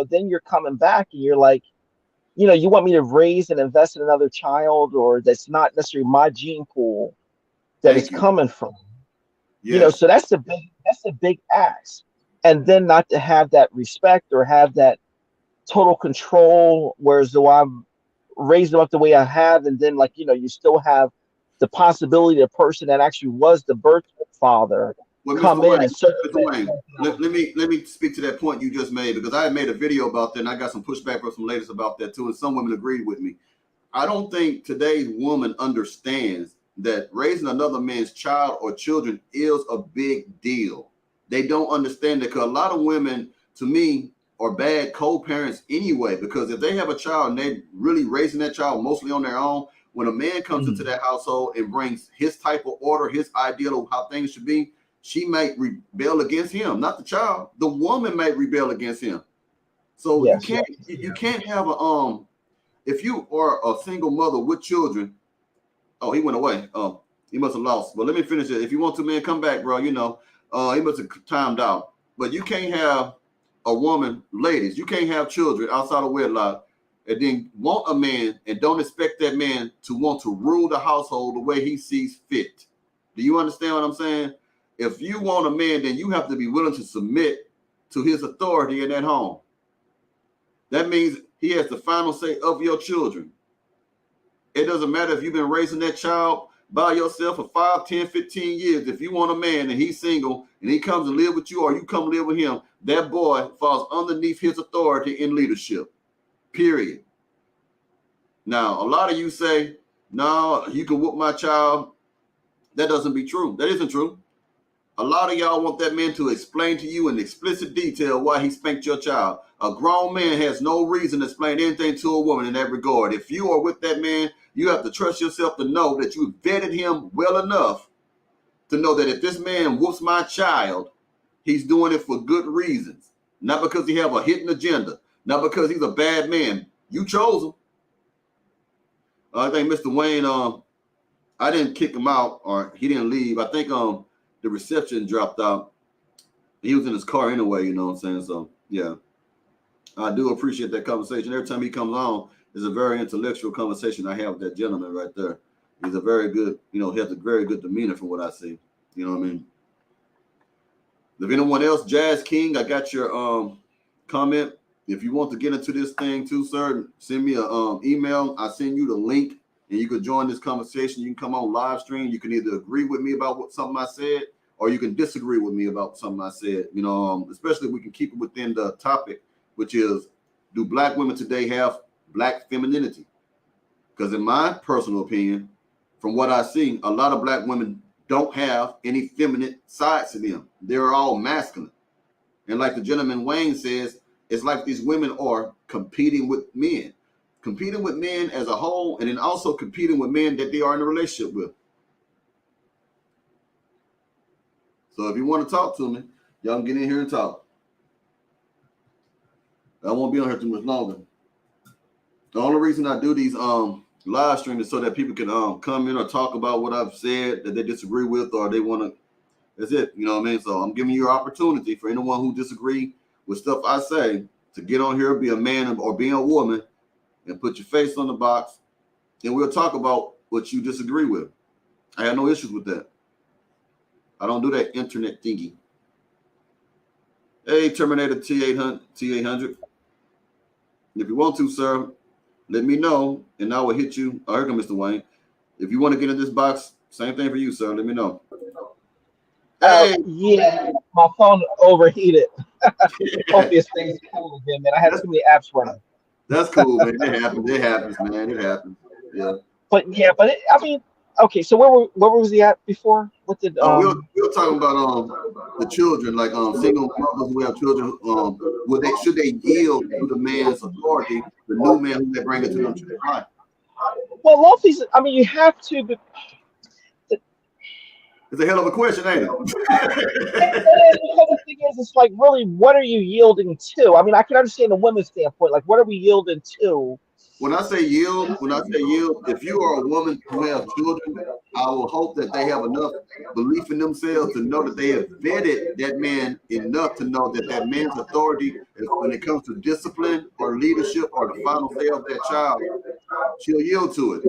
then you're coming back and you're like, you want me to raise and invest in another child, or that's not necessarily my gene pool that is coming from. Yes. So that's a big ask. And then not to have that respect or have that total control, whereas though I'm raised them up the way I have, and then you still have the possibility the person that actually was the birth father come in and let me speak to that point you just made, because I had made a video about that and I got some pushback from some ladies about that too, and some women agreed with me. I don't think today's woman understands that raising another man's child or children is a big deal. They don't understand that, because a lot of women, to me, are bad co-parents anyway, because if they have a child and they're really raising that child mostly on their own, when a man comes into that household and brings his type of order, his ideal of how things should be, she might rebel against him, not the child. The woman might rebel against him. So you can't have a if you are a single mother with children. Oh, he went away. Oh, he must have lost. But let me finish it. If you want to, man, come back, bro. He must have timed out. But you can't have a woman, ladies, you can't have children outside of wedlock and then want a man and don't expect that man to want to rule the household the way he sees fit. Do you understand what I'm saying? If you want a man, then you have to be willing to submit to his authority in that home. That means he has the final say of your children. It doesn't matter if you've been raising that child by yourself for 5, 10, 15 years. If you want a man and he's single and he comes and live with you, or you come live with him, that boy falls underneath his authority in leadership, period. Now, a lot of you say, no, you can whoop my child. That doesn't be true. That isn't true. A lot of y'all want that man to explain to you in explicit detail why he spanked your child. A grown man has no reason to explain anything to a woman in that regard. If you are with that man, you have to trust yourself to know that you vetted him well enough to know that if this man whoops my child, he's doing it for good reasons. Not because he have a hidden agenda. Not because he's a bad man. You chose him. I think Mr. Wayne, I didn't kick him out, or he didn't leave. I think the reception dropped out. He was in his car anyway, you know what I'm saying? So, yeah. I do appreciate that conversation. Every time he comes on, it's a very intellectual conversation I have with that gentleman right there. He's a very good, he has a very good demeanor from what I see. You know what I mean? If anyone else, Jazz King, I got your comment. If you want to get into this thing too, sir, send me an email. I send you the link and you can join this conversation. You can come on live stream. You can either agree with me about something I said, or you can disagree with me about something I said. Especially if we can keep it within the topic, which is, do black women today have black femininity? Because in my personal opinion, from what I see, a lot of black women don't have any feminine sides to them. They're all masculine. And like the gentleman Wayne says, it's like these women are competing with men as a whole, and then also competing with men that they are in a relationship with. So if you want to talk to me, y'all can get in here and talk. I won't be on here too much longer. The only reason I do these live streams is so that people can come in or talk about what I've said that they disagree with or they want to. That's it. You know what I mean? So I'm giving you an opportunity for anyone who disagree with stuff I say to get on here, be a man or be a woman, and put your face on the box, and we'll talk about what you disagree with. I have no issues with that. I don't do that internet thingy. Hey, Terminator T800. If you want to, sir, let me know, and I will hit you. Oh, here comes Mr. Wayne. If you want to get in this box, same thing for you, sir. Let me know. Hey, Yeah, my phone overheated. Hopefully it stays cool again, man. I had too many apps running. that's cool, man. It happens. It happens, man. It happens. Yeah. But yeah, but I mean, okay. So where was he at before? What did We were talking about the children, like single mothers who have children. Should they yield to the man's authority, the new man who they bring into them to their life? Well, love these. I mean, you have to. But It's a hell of a question, ain't it? because the thing is, it's like really, what are you yielding to? I mean, I can understand the women's standpoint. Like, what are we yielding to? When I say yield, if you are a woman who has children, I will hope that they have enough belief in themselves to know that they have vetted that man enough to know that that man's authority, when it comes to discipline or leadership or the final say of that child, she'll yield to it.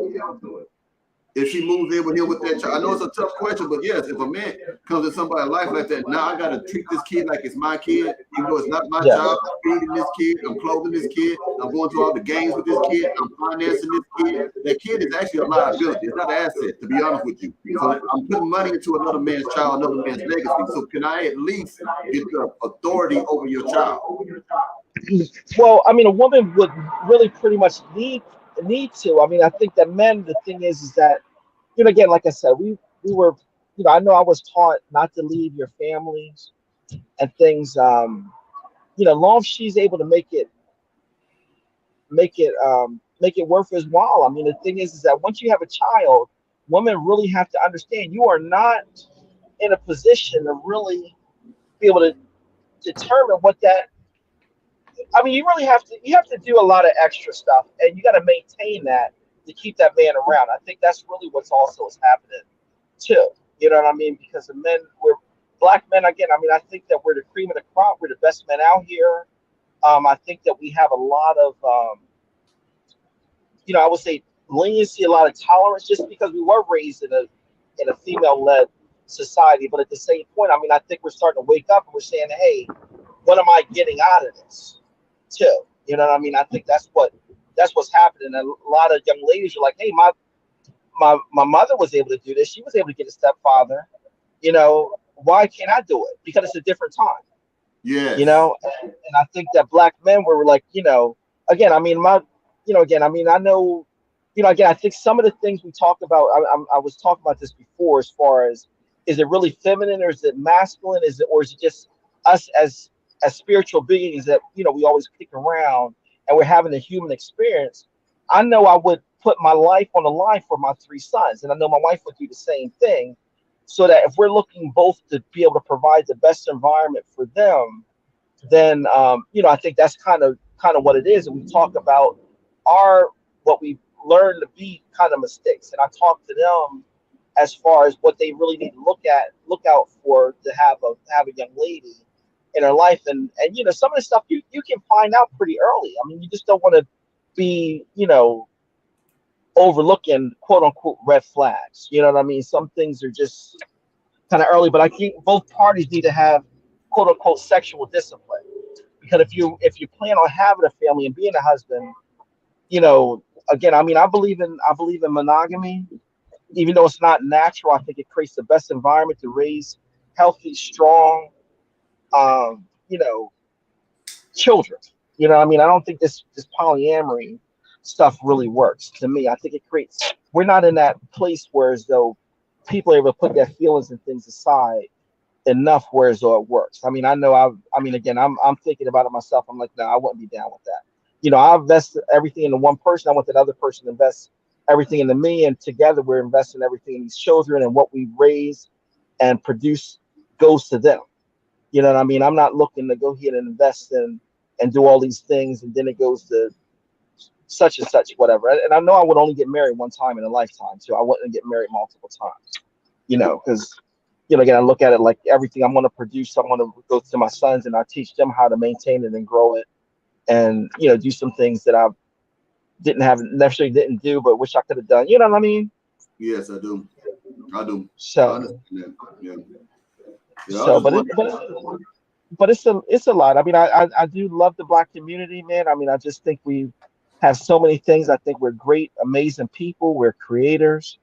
If she moves in with him with that child, I know it's a tough question, but yes, if a man comes in somebody's life like that, now I got to treat this kid like it's my kid, even though it's not my Yeah. child. I'm feeding this kid, I'm clothing this kid, I'm going to all the games with this kid, I'm financing this kid. That kid is actually a liability. It's not an asset, to be honest with you. So I'm putting money into another man's child, another man's legacy. So can I at least get the authority over your child? Well, I mean, a woman would really pretty much need to. I mean, I think that men. The thing is that again, like I said, we were, I know I was taught not to leave your families and things. Long as she's able to make it worth his while. I mean, the thing is that once you have a child, women really have to understand you are not in a position to really be able to determine what that. I mean, you have to do a lot of extra stuff, and you got to maintain that to keep that man around. I think that's really what's also is happening too. You know what I mean? Because the men, we're black men again. I mean, I think that we're the cream of the crop. We're the best men out here. I think that we have a lot of, I would say leniency, a lot of tolerance, just because we were raised in a female-led society. But at the same point, I mean, I think we're starting to wake up and we're saying, hey, what am I getting out of this? Too. You know what I mean? I think that's what's happening. And a lot of young ladies are like, hey, my mother was able to do this. She was able to get a stepfather. Why can't I do it? Because it's a different time. Yes. And I think that black men were like, again, I mean, again, I mean, I know, again, I think some of the things we talk about, I was talking about this before, as far as, is it really feminine or is it masculine? Or is it just us as spiritual beings that, we always kick around and we're having a human experience? I know I would put my life on the line for my three sons. And I know my wife would do the same thing. So that if we're looking both to be able to provide the best environment for them, then I think that's kind of what it is. And we talk about what we learned to be kind of mistakes. And I talk to them as far as what they really need to look out for to have a young lady in her life. And some of the stuff you can find out pretty early. I mean, you just don't want to be, overlooking quote unquote red flags. You know what I mean? Some things are just kind of early, but I think both parties need to have quote unquote sexual discipline, because if you plan on having a family and being a husband, again, I mean, I believe in monogamy, even though it's not natural. I think it creates the best environment to raise healthy, strong, um, you know, children. You know what I mean? I don't think this polyamory stuff really works to me. I think it creates, we're not in that place where as though people are able to put their feelings and things aside enough where so it works. I mean, I know I mean, again, I'm thinking about it myself. I'm like, no, I wouldn't be down with that. I invest everything into one person. I want that other person to invest everything into me, and together we're investing everything in these children, and what we raise and produce goes to them. You know what I mean? I'm not looking to go ahead and invest in and do all these things, and then it goes to such and such, whatever. And I know I would only get married one time in a lifetime, so I wouldn't get married multiple times. Because again, I look at it like everything I'm going to produce, I'm going to go to my sons and I teach them how to maintain it and grow it, and do some things that I didn't have necessarily didn't do, but wish I could have done. You know what I mean? Yes, I do. I do. I So, understand that. Yeah. Yeah. I so, just but it, want. but it's a lot. I mean, I do love the Black community, man. I mean, I just think we have so many things. I think we're great, amazing people. We're creators.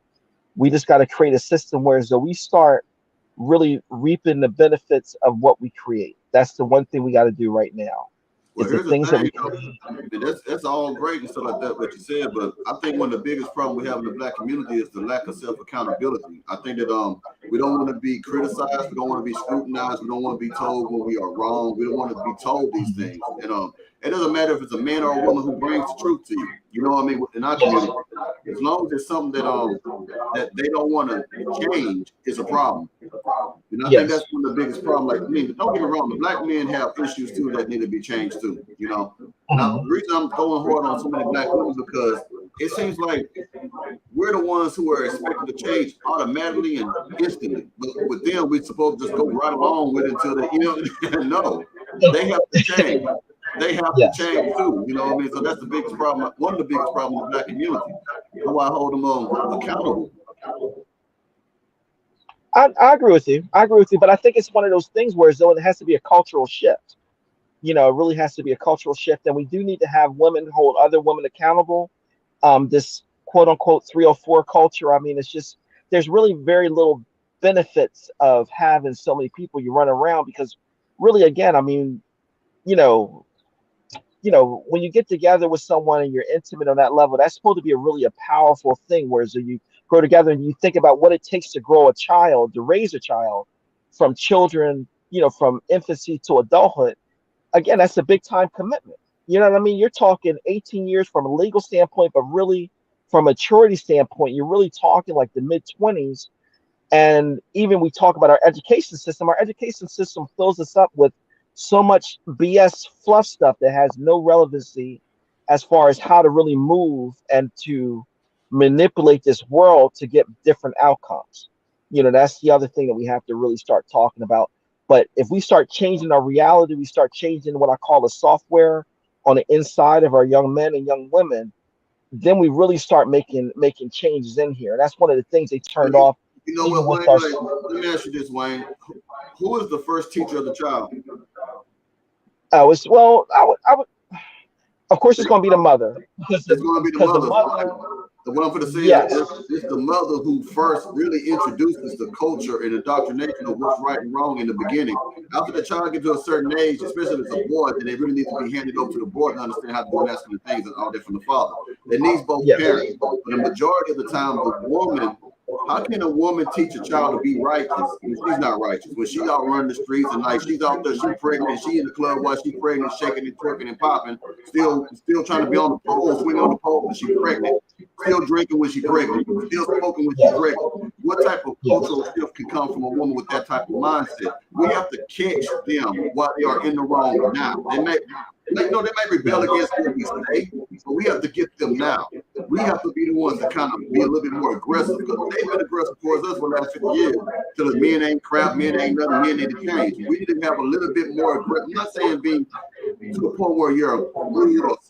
We just got to create a system where so we start really reaping the benefits of what we create. That's the one thing we got to do right now. Well, Is the here's the things that thing, we though. create. And that's all great and stuff like that, what you said. But I think one of the biggest problems we have in the Black community is the lack of self accountability. I think that we don't want to be criticized, we don't want to be scrutinized, we don't want to be told when we are wrong, we don't want to be told these things. And it doesn't matter if it's a man or a woman who brings the truth to you. You know what I mean? In our Yes. community, as long as it's something that they don't want to change, it's a problem. And I think Yes. that's one of the biggest problems. Like, I mean, don't get me wrong, the Black men have issues too that need to be changed too, And the Mhm. reason I'm going hard on so many Black women because it seems like we're the ones who are expected to change automatically and instantly. But with them, we're supposed to just go right along with it until they, no, they have to change. They have to Yes. change too. You know what I mean? So that's the biggest problem. One of the biggest problems in the Black community. That's why I hold them accountable. I agree with you. I agree with you. But I think it's one of those things where though it has to be a cultural shift. It really has to be a cultural shift, and we do need to have women hold other women accountable. This quote unquote 304 culture. I mean, it's just there's really very little benefits of having so many people you run around because really, again, I mean, you know, when you get together with someone and you're intimate on that level, that's supposed to be a powerful thing. Whereas you grow together and you think about what it takes to grow a child, to raise a child from children, from infancy to adulthood. Again, that's a big time commitment. You know what I mean? You're talking 18 years from a legal standpoint, but really from a maturity standpoint, you're really talking like the mid 20s. And even we talk about our education system fills us up with so much BS fluff stuff that has no relevancy as far as how to really move and to manipulate this world to get different outcomes. That's the other thing that we have to really start talking about. But if we start changing our reality, we start changing what I call the software on the inside of our young men and young women, then we really start making changes in here. And that's one of the things they turned off You know even what, with Wayne? our. Like, let me ask you this, Wayne. Who is the first teacher of the child? Was well, I would, of course, it's going to be the mother It's going to be the because the mother. mother, The what I'm going to say is yes, it's the mother who first really introduces the culture and indoctrination of what's right and wrong in the beginning. After the child gets to a certain age, especially if it's a boy, then they really need to be handed over to the boy to understand how to do masculine things and all that from the father. It needs both yes, parents. But the majority of the time, the woman, how can a woman teach a child to be righteous when she's not righteous? When she out running the streets and like she's out there, she pregnant, and she in the club while she pregnant, shaking and twerking and popping, still trying to be on the pole, swing on the pole, and she pregnant, still drinking when she's pregnant, still smoking when she's yes, pregnant. What type of yes, cultural shift can come from a woman with that type of mindset? We have to catch them while they are in the wrong now. They may rebel against what we say, but we have to get them now. We have to be the ones to kind of be a little bit more aggressive because they've been aggressive towards us for the last 50 years. Till the men ain't crap, men ain't nothing, men need to change. We need to have a little bit more aggressive. I'm not saying being to the point where you're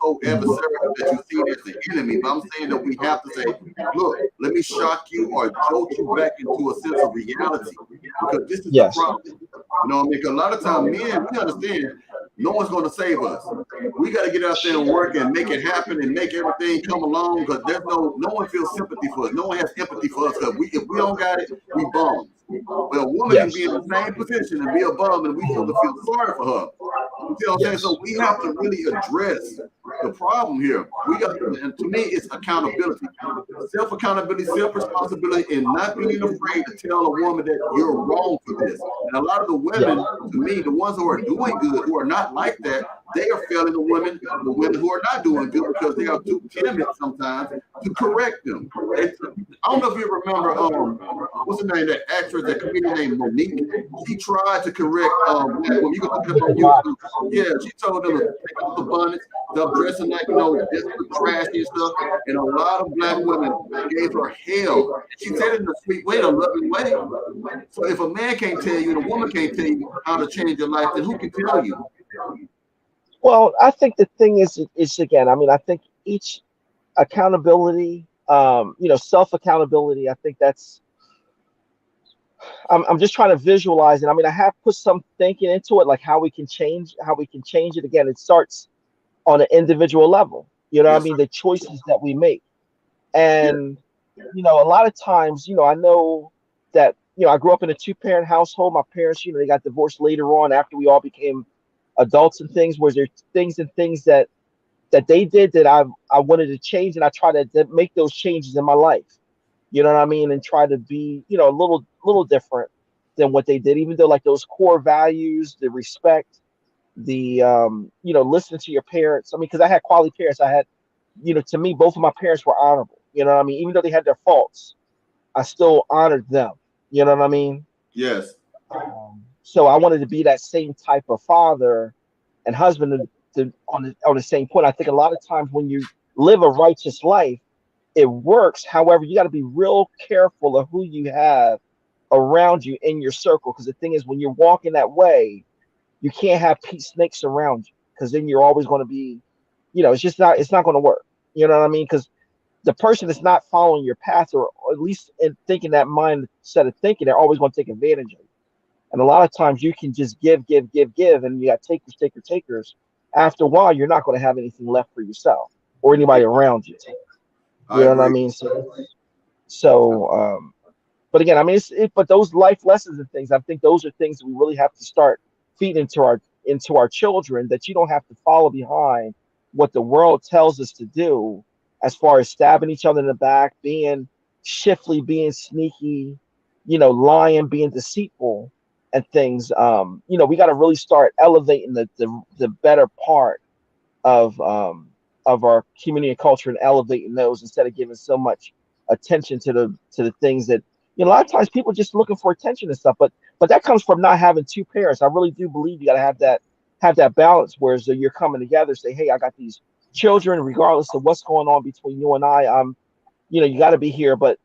so adversarial that you see it as an enemy, but I'm saying that we have to say, look, let me shock you or jolt you back into a sense of reality because this is the yes, problem. You know what I mean? Because a lot of times men, we understand no one's going to save us. We got to get out there and work and make it happen and make everything come along because there's no one feels sympathy for us. No one has empathy for us because if we don't got it, we bums. But a woman can yes. be in the same position and be a bum and we feel sorry for her. You see what I'm saying? Yes. So we have to really address the problem here, we got, and to me, it's accountability, self-accountability, self-responsibility, and not being afraid to tell a woman that you're wrong for this. And a lot of the Yeah. women, to me, the ones who are doing good, who are not like that, they are failing the women who are not doing good because they are too timid sometimes to correct them. I don't know if you remember, what's the name, that actress, that comedian named Monique. She tried to correct black women. You can look it up on YouTube. Yeah, she told them to take off the bonnets, stop dressing like, desperate, trashy and stuff. And a lot of black women gave her hell. She said it in a sweet way, in a loving way. So if a man can't tell you and a woman can't tell you how to change your life, then who can tell you? Well, I think the thing is again, I mean, I think each accountability, self accountability. I think that's. I'm just trying to visualize it. I mean, I have put some thinking into it, like how we can change it. Again, it starts on an individual level. You know what I Yes, sir. mean? The choices that we make. Yeah. And, a lot of times, I know that, I grew up in a two-parent household. My parents, they got divorced later on after we all became adults and things, where there's things that they did that I wanted to change, and I try to make those changes in my life. You know what I mean? And try to be, a little different than what they did, even though like those core values, the respect, the listening to your parents. I mean, because I had quality parents. I had, to me, both of my parents were honorable. You know what I mean? Even though they had their faults, I still honored them. You know what I mean? Yes. So I wanted to be that same type of father and husband on the same point. I think a lot of times when you live a righteous life, it works. However, you got to be real careful of who you have around you in your circle. Because the thing is, when you're walking that way, you can't have peace snakes around you, because then you're always going to be, it's not going to work. You know what I mean? Because the person that's not following your path, or at least in thinking that mindset of thinking, they're always going to take advantage of you. And a lot of times you can just give, and you got takers. After a while, you're not going to have anything left for yourself or anybody around you. You I know what I agree. mean? So, but again, I mean, but those life lessons and things, I think those are things that we really have to start feeding into our children. That you don't have to follow behind what the world tells us to do, as far as stabbing each other in the back, being shifty, being sneaky, lying, being deceitful, and things. We got to really start elevating the better part of our community and culture, and elevating those, instead of giving so much attention to the things that, a lot of times people just looking for attention and stuff. But that comes from not having two parents. I really do believe you got to have that balance, where so you're coming together, say, hey, I got these children, regardless of what's going on between you and I. You got to be here, but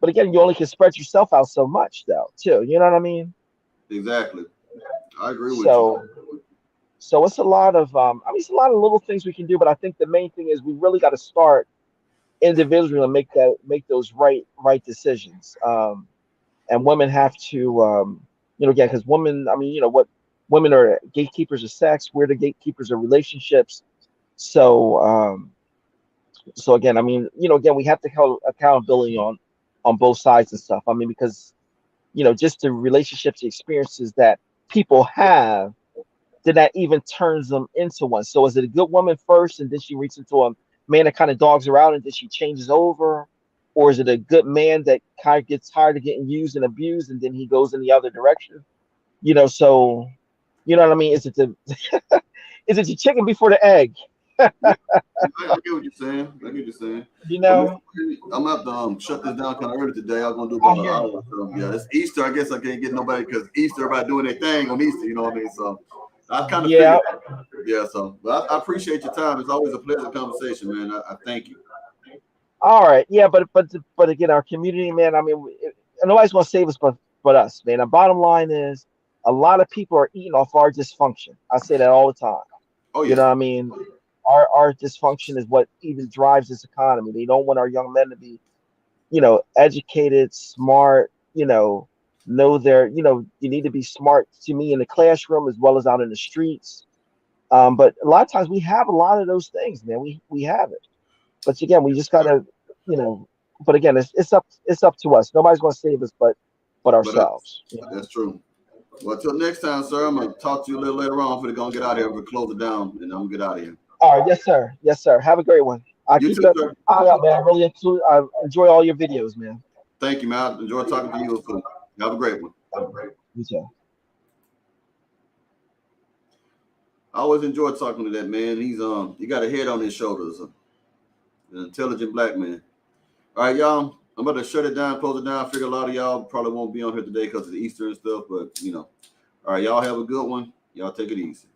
again, you only can spread yourself out so much, though, too. You know what I mean? Exactly. I agree with you. So so it's a lot of I mean, it's a lot of little things we can do, but I think the main thing is we really got to start individually and make those right decisions. And women have to, again, because women, I mean, what women are gatekeepers of sex, we're the gatekeepers of relationships. So again, I mean, again, we have to have accountability on both sides and stuff. I mean, because just the relationships, the experiences that people have, then that even turns them into one. So is it a good woman first, and then she reaches into a man that kind of dogs her out, and then she changes over? Or is it a good man that kind of gets tired of getting used and abused, and then he goes in the other direction? So you know what I mean? Is it the is it the chicken before the egg? Yeah, I get what you're saying. I get what you're saying. You But Mr. know? Brady, I'm gonna have to shut this down kind of early today. I was gonna do I about an hear hour you. or so. Yeah, it's Easter. I guess I can't get nobody because Easter, everybody doing their thing on Easter. You know what I mean? So I kind of Yeah. figured. Yeah. So, but I appreciate your time. It's always a pleasant conversation, man. I thank you. All right. Yeah, but again, our community, man. I mean, nobody's gonna save us but us, man. The bottom line is, a lot of people are eating off our dysfunction. I say that all the time. Oh You yeah. know what I mean? Our dysfunction is what even drives this economy. They don't want our young men to be, educated, smart, know their, you need to be smart, to me, in the classroom as well as out in the streets. But a lot of times we have a lot of those things, man. We have it. But again, we just gotta, you know, but again, it's up to us. Nobody's gonna save us but But ourselves. that's true. Well, until next time, sir. I'm gonna talk to you a little later on. I'm gonna get out of here. We're gonna close it down, and I'm gonna get out of here. All right, yes, sir. Yes, sir. Have a great one. I You keep too, it. sir. Man. I enjoy all your videos, man. Thank you, man. I enjoyed talking to you too. Have a great one. You too. I always enjoyed talking to that man. He got a head on his shoulders, an intelligent black man. All right, y'all. I'm about to shut it down, close it down. I figure a lot of y'all probably won't be on here today because of the Easter and stuff, but All right, y'all have a good one. Y'all take it easy.